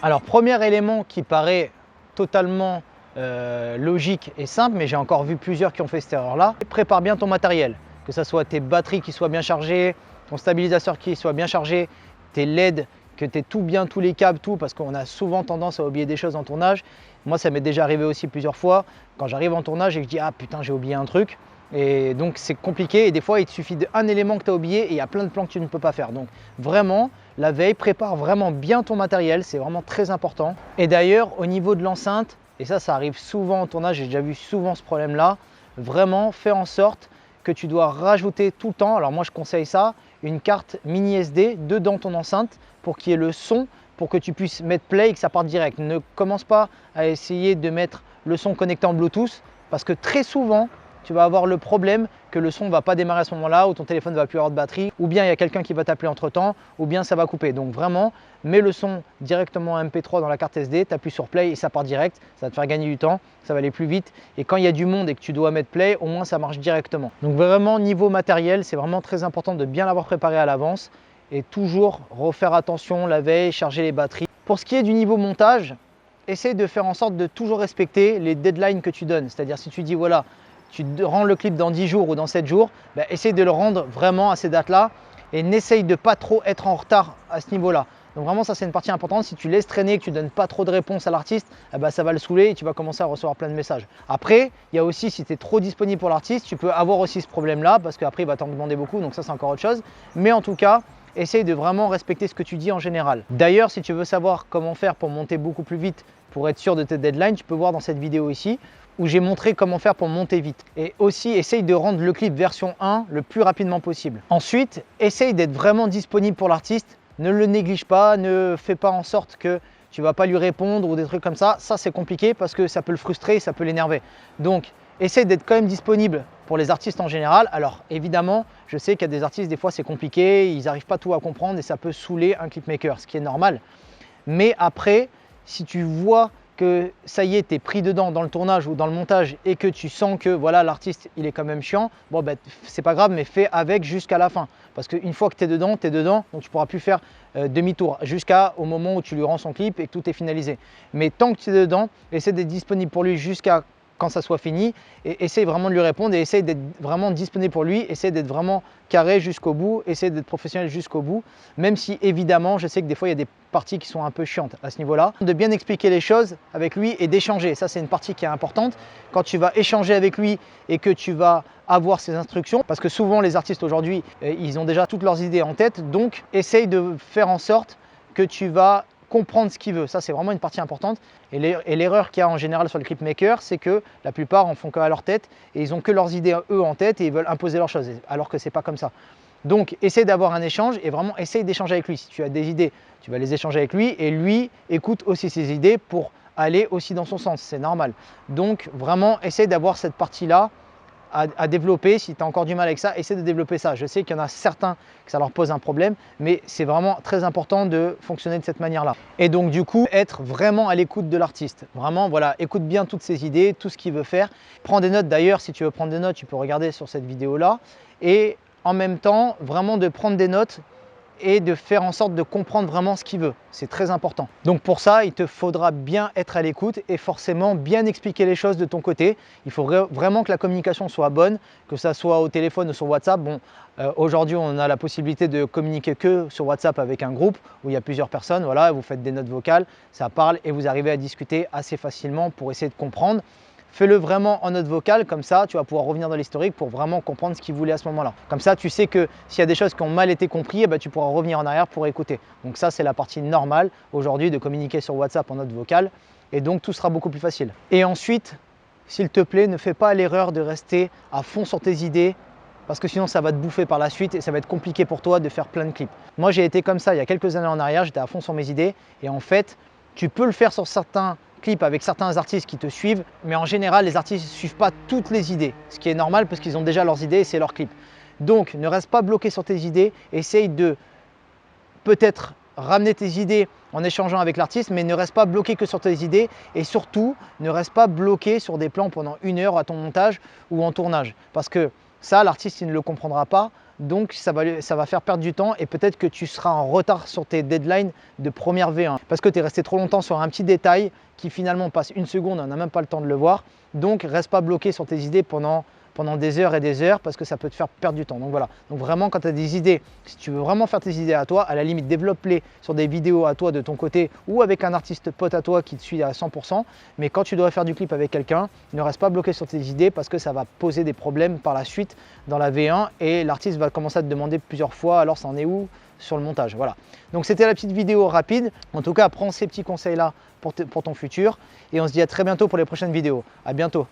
Alors, premier élément qui paraît totalement logique et simple, mais j'ai encore vu plusieurs qui ont fait cette erreur-là. Prépare bien ton matériel, que ce soit tes batteries qui soient bien chargées, ton stabilisateur qui soit bien chargé, tes LED, que tu aies tout bien, tous les câbles, tout, parce qu'on a souvent tendance à oublier des choses en tournage. Moi, ça m'est déjà arrivé aussi plusieurs fois, quand j'arrive en tournage et que je dis « Ah putain, j'ai oublié un truc ». Et donc c'est compliqué et des fois il te suffit d'un élément que tu as oublié et il y a plein de plans que tu ne peux pas faire. Donc vraiment, la veille, prépare vraiment bien ton matériel, c'est vraiment très important. Et d'ailleurs, au niveau de l'enceinte, et ça arrive souvent en tournage, j'ai déjà vu souvent ce problème-là, vraiment fais en sorte que tu dois rajouter tout le temps, alors moi je conseille ça, une carte mini SD dedans ton enceinte pour qu'il y ait le son, pour que tu puisses mettre play et que ça parte direct. Ne commence pas à essayer de mettre le son connecté en Bluetooth parce que très souvent, tu vas avoir le problème que le son ne va pas démarrer à ce moment-là, ou ton téléphone ne va plus avoir de batterie, ou bien il y a quelqu'un qui va t'appeler entre temps, ou bien ça va couper. Donc vraiment, mets le son directement en MP3 dans la carte SD, tu appuies sur play et ça part direct, ça va te faire gagner du temps, ça va aller plus vite. Et quand il y a du monde et que tu dois mettre play, au moins ça marche directement. Donc vraiment, niveau matériel, c'est vraiment très important de bien l'avoir préparé à l'avance et toujours refaire attention la veille, charger les batteries. Pour ce qui est du niveau montage, essaye de faire en sorte de toujours respecter les deadlines que tu donnes. C'est-à-dire si tu dis voilà, tu rends le clip dans 10 jours ou dans 7 jours, essaye de le rendre vraiment à ces dates-là et n'essaye de pas trop être en retard à ce niveau-là. Donc vraiment ça c'est une partie importante, si tu laisses traîner, que tu ne donnes pas trop de réponses à l'artiste, ça va le saouler et tu vas commencer à recevoir plein de messages. Après, il y a aussi si tu es trop disponible pour l'artiste, tu peux avoir aussi ce problème-là parce qu'après il va t'en demander beaucoup, donc ça c'est encore autre chose. Mais en tout cas, essaye de vraiment respecter ce que tu dis en général. D'ailleurs, si tu veux savoir comment faire pour monter beaucoup plus vite, pour être sûr de tes deadlines, tu peux voir dans cette vidéo ici où j'ai montré comment faire pour monter vite. Et aussi, essaye de rendre le clip version 1 le plus rapidement possible. Ensuite, essaye d'être vraiment disponible pour l'artiste. Ne le néglige pas, ne fais pas en sorte que tu ne vas pas lui répondre ou des trucs comme ça. Ça, c'est compliqué parce que ça peut le frustrer, ça peut l'énerver. Donc, essaye d'être quand même disponible pour les artistes en général. Alors, évidemment, je sais qu'il y a des artistes, des fois, c'est compliqué, ils n'arrivent pas tout à comprendre et ça peut saouler un clipmaker, ce qui est normal. Mais après, si tu vois que ça y est, tu es pris dedans dans le tournage ou dans le montage et que tu sens que voilà, l'artiste il est quand même chiant, bon c'est pas grave, mais fais avec jusqu'à la fin. Parce qu'une fois que tu es dedans, donc tu pourras plus faire demi-tour jusqu'au moment où tu lui rends son clip et que tout est finalisé. Mais tant que tu es dedans, essaie d'être disponible pour lui jusqu'à quand ça soit fini et essaye vraiment de lui répondre et essaye d'être vraiment disponible pour lui, essaye d'être vraiment carré jusqu'au bout, essaye d'être professionnel jusqu'au bout, même si évidemment je sais que des fois il y a des parties qui sont un peu chiantes à ce niveau-là. De bien expliquer les choses avec lui et d'échanger, ça c'est une partie qui est importante. Quand tu vas échanger avec lui et que tu vas avoir ses instructions, parce que souvent les artistes aujourd'hui ils ont déjà toutes leurs idées en tête, donc essaye de faire en sorte que tu vas comprendre ce qu'il veut. Ça, c'est vraiment une partie importante. Et l'erreur qu'il y a en général sur le clipmaker, c'est que la plupart en font qu'à leur tête et ils ont que leurs idées eux en tête et ils veulent imposer leurs choses, alors que c'est pas comme ça. Donc, essaie d'avoir un échange et vraiment essaye d'échanger avec lui. Si tu as des idées, tu vas les échanger avec lui et lui écoute aussi ses idées pour aller aussi dans son sens. C'est normal. Donc, vraiment, essaye d'avoir cette partie-là à développer. Si tu as encore du mal avec ça, essaie de développer ça. Je sais qu'il y en a certains que ça leur pose un problème, mais c'est vraiment très important de fonctionner de cette manière-là. Et donc du coup, être vraiment à l'écoute de l'artiste. Vraiment, voilà, écoute bien toutes ses idées, tout ce qu'il veut faire. Prends des notes d'ailleurs, si tu veux prendre des notes, tu peux regarder sur cette vidéo-là. Et en même temps, vraiment de prendre des notes et de faire en sorte de comprendre vraiment ce qu'il veut. C'est très important. Donc pour ça, il te faudra bien être à l'écoute et forcément bien expliquer les choses de ton côté. Il faut vraiment que la communication soit bonne, que ça soit au téléphone ou sur WhatsApp. Bon, aujourd'hui, on a la possibilité de communiquer que sur WhatsApp avec un groupe où il y a plusieurs personnes. Voilà, vous faites des notes vocales, ça parle et vous arrivez à discuter assez facilement pour essayer de comprendre. Fais-le vraiment en note vocale, comme ça tu vas pouvoir revenir dans l'historique pour vraiment comprendre ce qu'il voulait à ce moment-là. Comme ça, tu sais que s'il y a des choses qui ont mal été comprises, tu pourras revenir en arrière pour écouter. Donc ça, c'est la partie normale aujourd'hui de communiquer sur WhatsApp en note vocale et donc tout sera beaucoup plus facile. Et ensuite, s'il te plaît, ne fais pas l'erreur de rester à fond sur tes idées parce que sinon ça va te bouffer par la suite et ça va être compliqué pour toi de faire plein de clips. Moi, j'ai été comme ça il y a quelques années en arrière, j'étais à fond sur mes idées et en fait, tu peux le faire sur certains clips avec certains artistes qui te suivent, mais en général, les artistes ne suivent pas toutes les idées, ce qui est normal parce qu'ils ont déjà leurs idées et c'est leur clip. Donc, ne reste pas bloqué sur tes idées, essaye de peut-être ramener tes idées en échangeant avec l'artiste, mais ne reste pas bloqué que sur tes idées et surtout, ne reste pas bloqué sur des plans pendant 1 heure à ton montage ou en tournage parce que ça, l'artiste, il ne le comprendra pas. donc ça va faire perdre du temps et peut-être que tu seras en retard sur tes deadlines de première V1 parce que tu es resté trop longtemps sur un petit détail qui finalement passe une seconde, on n'a même pas le temps de le voir. Donc reste pas bloqué sur tes idées pendant des heures et des heures parce que ça peut te faire perdre du temps. Donc voilà, donc vraiment quand tu as des idées, si tu veux vraiment faire tes idées à toi, à la limite développe-les sur des vidéos à toi de ton côté ou avec un artiste pote à toi qui te suit à 100%. Mais quand tu dois faire du clip avec quelqu'un, ne reste pas bloqué sur tes idées parce que ça va poser des problèmes par la suite dans la V1 et l'artiste va commencer à te demander plusieurs fois alors ça en est où sur le montage. Voilà, donc c'était la petite vidéo rapide. En tout cas, prends ces petits conseils là pour ton futur et on se dit à très bientôt pour les prochaines vidéos. À bientôt.